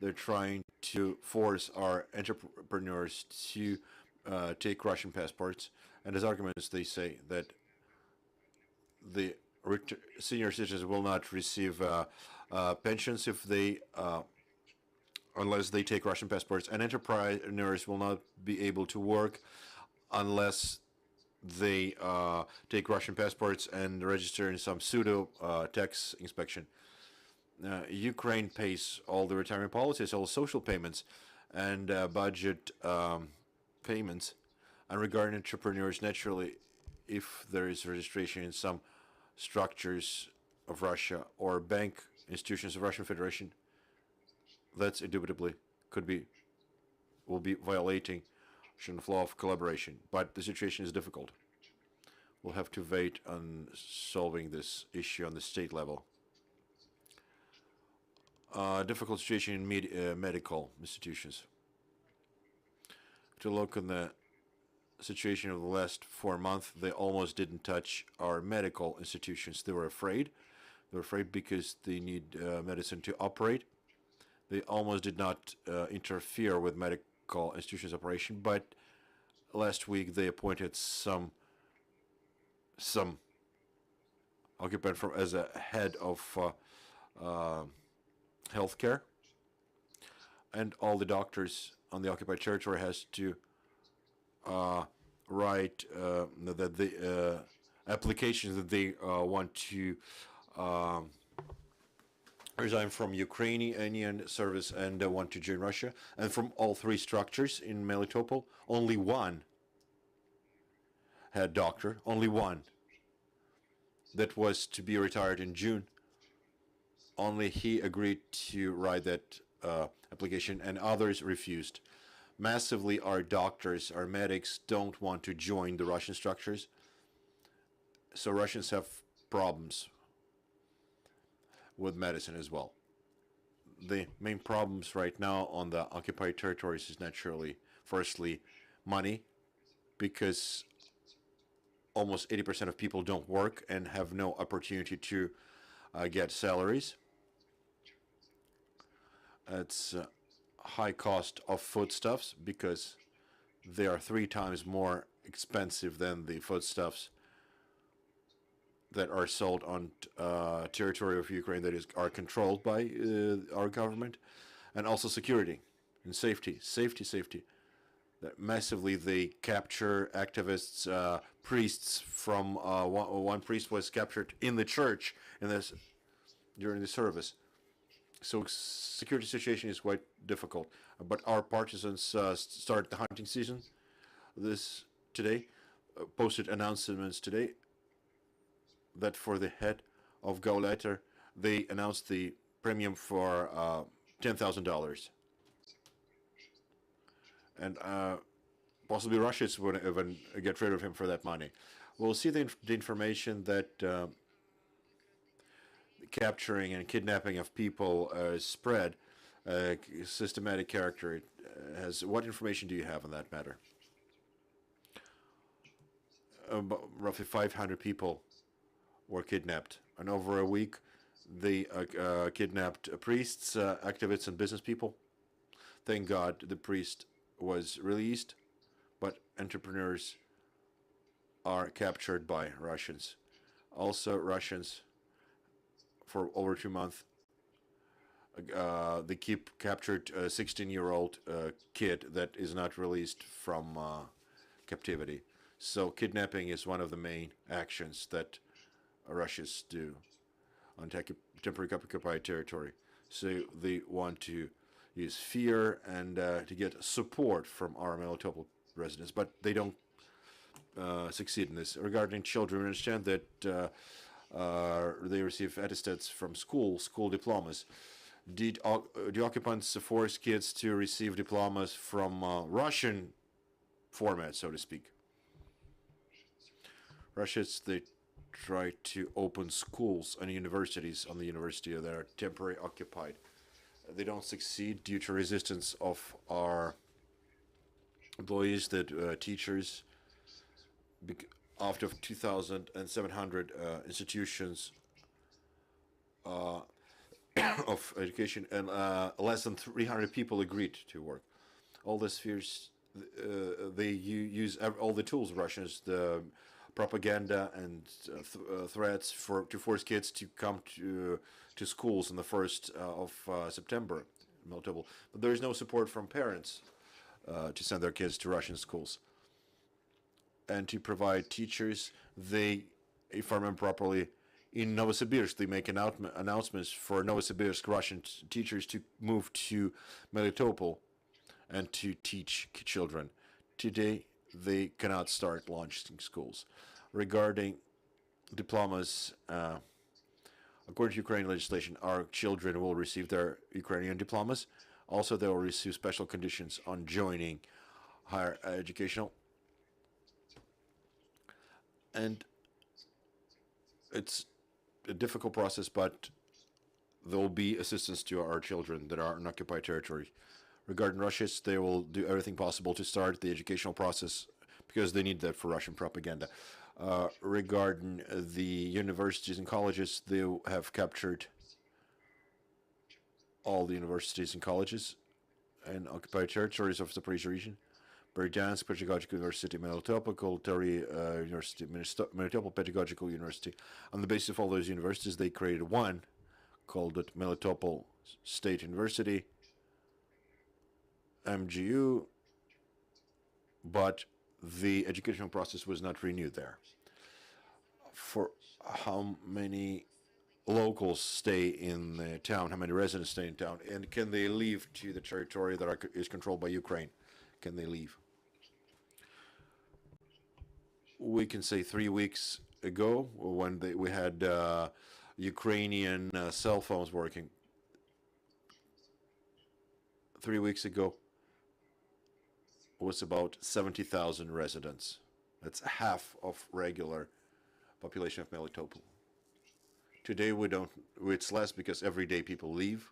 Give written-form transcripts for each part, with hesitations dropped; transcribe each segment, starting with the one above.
They're trying to force our entrepreneurs to take Russian passports. And as arguments, they say that the senior citizens will not receive pensions if they unless they take Russian passports, and entrepreneurs will not be able to work unless they take Russian passports and register in some pseudo tax inspection. Ukraine pays all the retirement policies, all social payments, and budget payments. And regarding entrepreneurs, naturally, if there is registration in some structures of Russia or bank institutions of Russian Federation, that's indubitably will be violating Russian law of collaboration. But the situation is difficult. We'll have to wait on solving this issue on the state level. Difficult situation in medical institutions. To look on the situation of the last 4 months, they almost didn't touch our medical institutions. They were afraid. They were afraid because they need medicine to operate. They almost did not interfere with medical institutions' operation, but last week they appointed some occupant as a head of healthcare, and all the doctors on the occupied territory has to write that the applications that they want to resign from Ukrainian service and want to join Russia. And from all three structures in Melitopol, only one had doctor, only one that was to be retired in June. Only he agreed to write that application, and others refused. Massively, our doctors, our medics don't want to join the Russian structures. So Russians have problems with medicine as well. The main problems right now on the occupied territories is naturally, firstly, money, because almost 80% of people don't work and have no opportunity to get salaries. It's high cost of foodstuffs because they are 3 times more expensive than the foodstuffs that are sold on territory of Ukraine that are controlled by our government, and also security and safety. That massively they capture activists, priests from one priest was captured in the church during the service. So security situation is quite difficult. But our partisans started the hunting season today, posted announcements today that for the head of Gauleiter, they announced the premium for $10,000. And possibly Russians would even get rid of him for that money. We'll see the information that capturing and kidnapping of people spread systematic character. It has. What information do you have on that matter? Roughly 500 people were kidnapped, and over a week they kidnapped priests, activists, and business people. Thank God the priest was released, but entrepreneurs are captured by Russians. Also, Russians, for over 2 months, they captured a 16-year-old kid that is not released from captivity. So kidnapping is one of the main actions that Russians do on temporary occupied territory. So they want to use fear and to get support from our Melitopol residents, but they don't succeed in this. Regarding children, we understand that they receive attestates from school diplomas. Did the occupants force kids to receive diplomas from Russian format, so to speak? Russians, they try to open schools and universities on the university that are temporarily occupied. They don't succeed due to resistance of our employees, that teachers. After 2,700 institutions of education, and less than 300 people agreed to work. All the spheres, they use all the tools, Russians, the propaganda and threats to force kids to come to schools on the 1st of September in Melitopol. But there is no support from parents to send their kids to Russian schools. And to provide teachers, they, if I remember properly, in Novosibirsk, they make announcements for Novosibirsk Russian teachers to move to Melitopol and to teach children. Today, they cannot start launching schools. Regarding diplomas, according to Ukrainian legislation, our children will receive their Ukrainian diplomas. Also, they will receive special conditions on joining higher educational. And it's a difficult process, but there will be assistance to our children that are in occupied territory. Regarding Russians, they will do everything possible to start the educational process because they need that for Russian propaganda. Regarding the universities and colleges, they have captured all the universities and colleges in occupied territories of the Zaporizhia region. Berdyansk Pedagogical University, Melitopol, Koltari University, Melitopol Pedagogical University. On the basis of all those universities, they created one, called it Melitopol State University, MGU, but the educational process was not renewed there. For how many locals stay in the town, how many residents stay in town, and can they leave to the territory that is controlled by Ukraine? Can they leave? We can say 3 weeks ago, when we had Ukrainian cell phones working. 3 weeks ago was about 70,000 residents. That's half of regular population of Melitopol. Today it's less because every day people leave.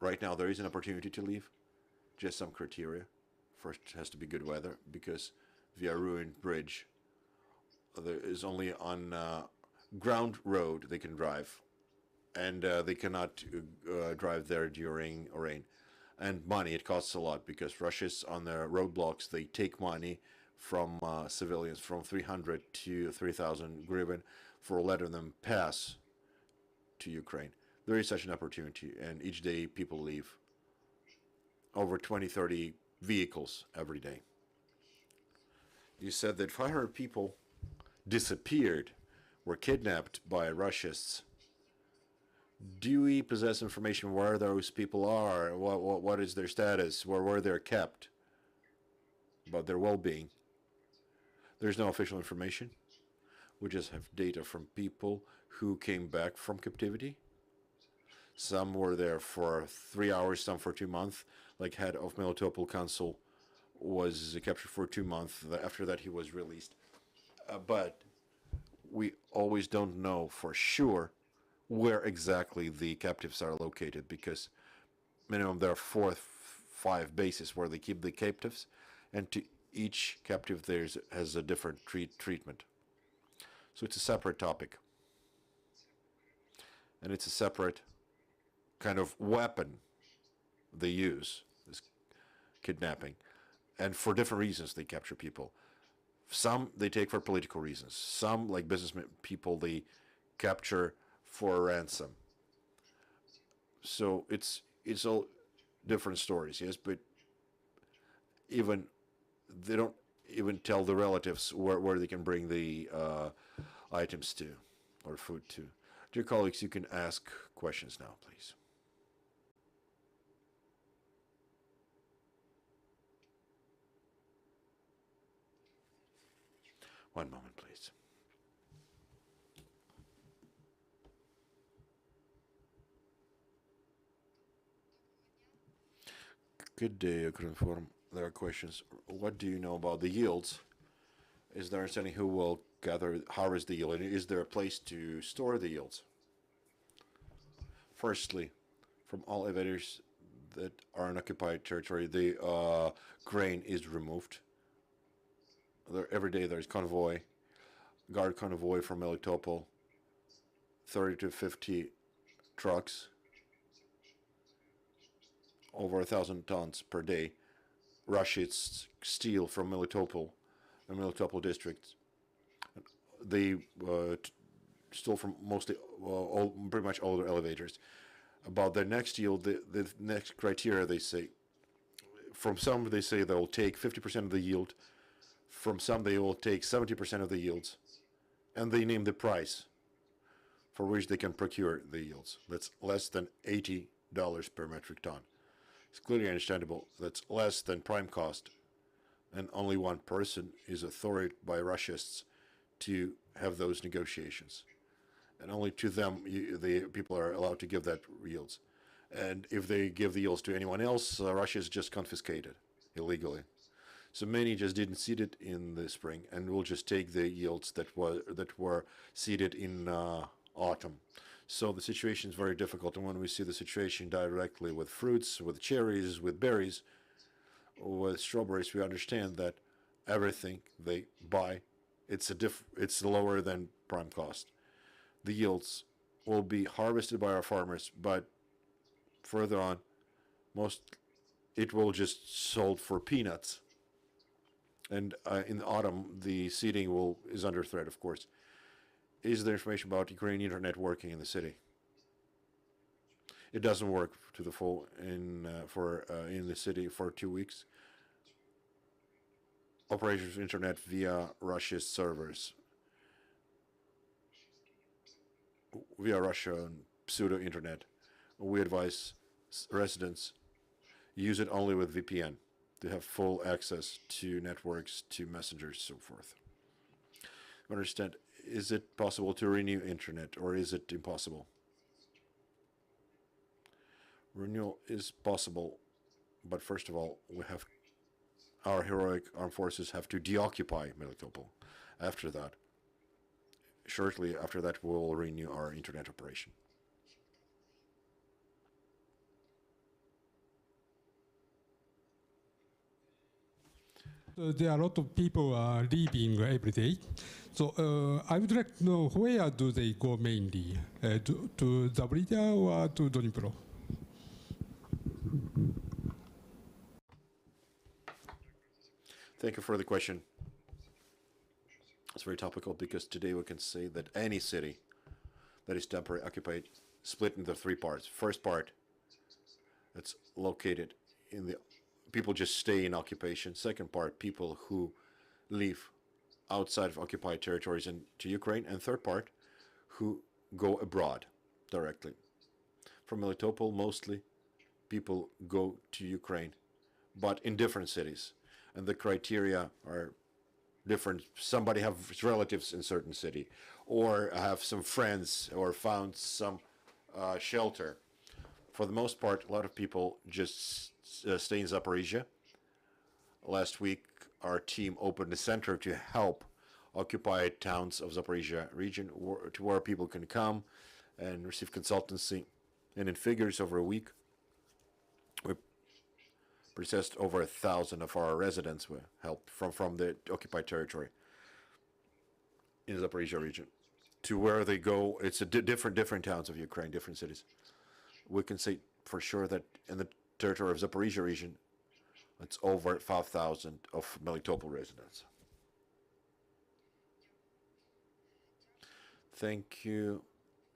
Right now there is an opportunity to leave, just some criteria. First, it has to be good weather, because via ruined bridge, there is only on ground road they can drive, and they cannot drive there during rain. And money, it costs a lot, because Russia's on their roadblocks, they take money from civilians, from 300 to 3,000 hryvnia for letting them pass to Ukraine. There is such an opportunity, and each day people leave. Over 20, 30 vehicles every day. You said that 500 people disappeared, were kidnapped by Russians. Do we possess information where those people are? What is their status? Where they're kept? About their well-being? There's no official information. We just have data from people who came back from captivity. Some were there for 3 hours, some for 2 months. Like head of Melitopol Council was captured for 2 months. After that, he was released. But we always don't know for sure where exactly the captives are located, because minimum there are 4 or 5 bases where they keep the captives, and to each captive has a different treatment. So it's a separate topic, and it's a separate kind of weapon they use, this kidnapping, and for different reasons they capture people. Some they take for political reasons. Some, like businessmen people, they capture for ransom. So it's all different stories, yes, but even they don't even tell the relatives where they can bring the items to, or food to. Dear colleagues, you can ask questions now, please. One moment, please. Good day, Ukrinform. There are questions. What do you know about the yields? Is there anyone who will harvest the yield? And is there a place to store the yields? Firstly, from all evaders that are in occupied territory, the grain is removed. Every day there's guard convoy from Melitopol 30 to 50 trucks, over 1,000 tons per day, Russians steal from Melitopol, the Melitopol district. They stole from mostly pretty much all the elevators. About their next yield, the next criteria, they say, from some they say they'll take 50% of the yield, from some they will take 70% of the yields, and they name the price for which they can procure the yields. That's less than $80 per metric ton. It's clearly understandable that's less than prime cost, and only one person is authorized by Russians to have those negotiations. And only to them the people are allowed to give that yields. And if they give the yields to anyone else, Russia is just confiscated illegally. So many just didn't seed it in the spring, and will just take the yields that were seeded in autumn. So the situation is very difficult. And when we see the situation directly with fruits, with cherries, with berries, with strawberries, we understand that everything they buy, it's lower than prime cost. The yields will be harvested by our farmers, but further on, it will just sold for peanuts. And in the autumn, the seeding is under threat, of course. Is there information about Ukrainian internet working in the city? It doesn't work to the full in the city for 2 weeks. Operations of internet via Russia's servers, via Russian pseudo internet. We advise residents use it only with VPN to have full access to networks, to messengers, so forth. Understand, is it possible to renew internet, or is it impossible? Renewal is possible, but first of all, our heroic armed forces have to deoccupy Melitopol. After that, shortly after that, we'll renew our internet operation. There are a lot of people leaving every day. So I would like to know, where do they go mainly? To Zaporizhia or to Dnipro? Thank you for the question. It's very topical because today we can say that any city that is temporarily occupied split into 3 parts. First part, it's located in the people just stay in occupation. Second part, people who leave outside of occupied territories into Ukraine. And third part, who go abroad directly. From Melitopol, mostly people go to Ukraine, but in different cities. And the criteria are different. Somebody have relatives in certain city, or have some friends, or found some shelter. For the most part, a lot of people just stay in Zaporizhia. Last week, our team opened a center to help occupied towns of Zaporizhia region, to where people can come and receive consultancy. And in figures, over a week, we processed over 1,000 of our residents with help from the occupied territory in the Zaporizhia region. To where they go, it's a different towns of Ukraine, different cities. We can say for sure that in the territory of Zaporizhia region, it's over 5,000 of Melitopol residents. Thank you,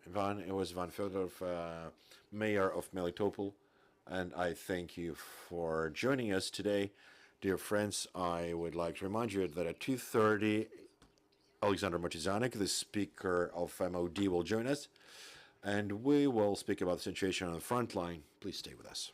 Ivan. It was Ivan Fedorov, Mayor of Melitopol, and I thank you for joining us today. Dear friends, I would like to remind you that at 2:30, Alexander Motizanik, the Speaker of MOD, will join us, and we will speak about the situation on the front line. Please stay with us.